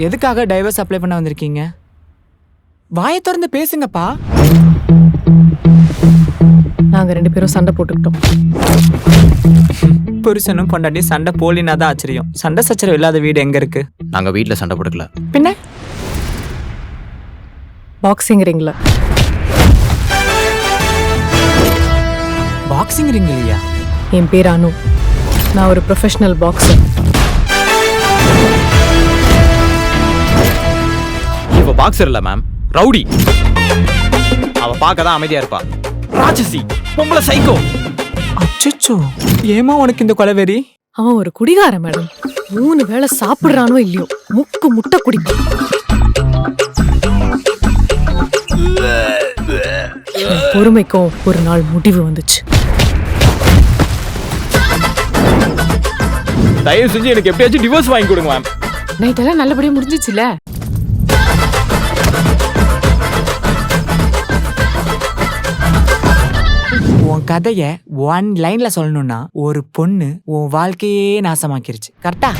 எதுக்காக divorce apply பண்ண வந்திருக்கீங்க? வாயை திறந்து பேசுங்கப்பா. நாங்க 2 பேரும் சண்டை போட்டுக்கிட்டோம். புருஷனும் பொண்டாட்டி சண்டை போலினாதான் ஆச்சரியம். சண்டை சச்சரவு இல்லாத வீடு எங்க இருக்கு? நாங்க வீட்ல சண்டை போட்டுக்கல. பின்ன பாக்ஸிங் ரிங்ல. பாக்ஸிங் ரிங் இல்லையா? என் பேர் அனு. நான் ஒரு ப்ரொஃபஷனல் பாக்ஸர். இவ பாக்ஸர் இல்ல மேம், ரவுடி. அவ பார்க்கதான் அமைதியா இருப்பா. ராட்சசி, பொம்பளை சைக்கோ. அச்சச்சோ, ஏமா உனக்கு இந்த கொலவெறி? அவன் ஒரு குடிகாரன் மேடம். 3 வேளை சாப்பிடுறானோ இல்லையோ முக்கு முட்டை குடிப்பான். பொறுமைக்கும் ஒரு நாள் முடிவு வந்துச்சு. தயவு செஞ்சு எனக்கு எப்படியாச்சும் டிவோர்ஸ் வாங்கி கொடுங்க மேம். நைட் எல்லாம் நல்லபடியா முடிஞ்சிச்சுல. உன் கதைய 1 லைன்ல சொல்லணும்னா, ஒரு பொண்ணு உன் வாழ்க்கையே நாசமாக்கிருச்சு. கரெக்டா?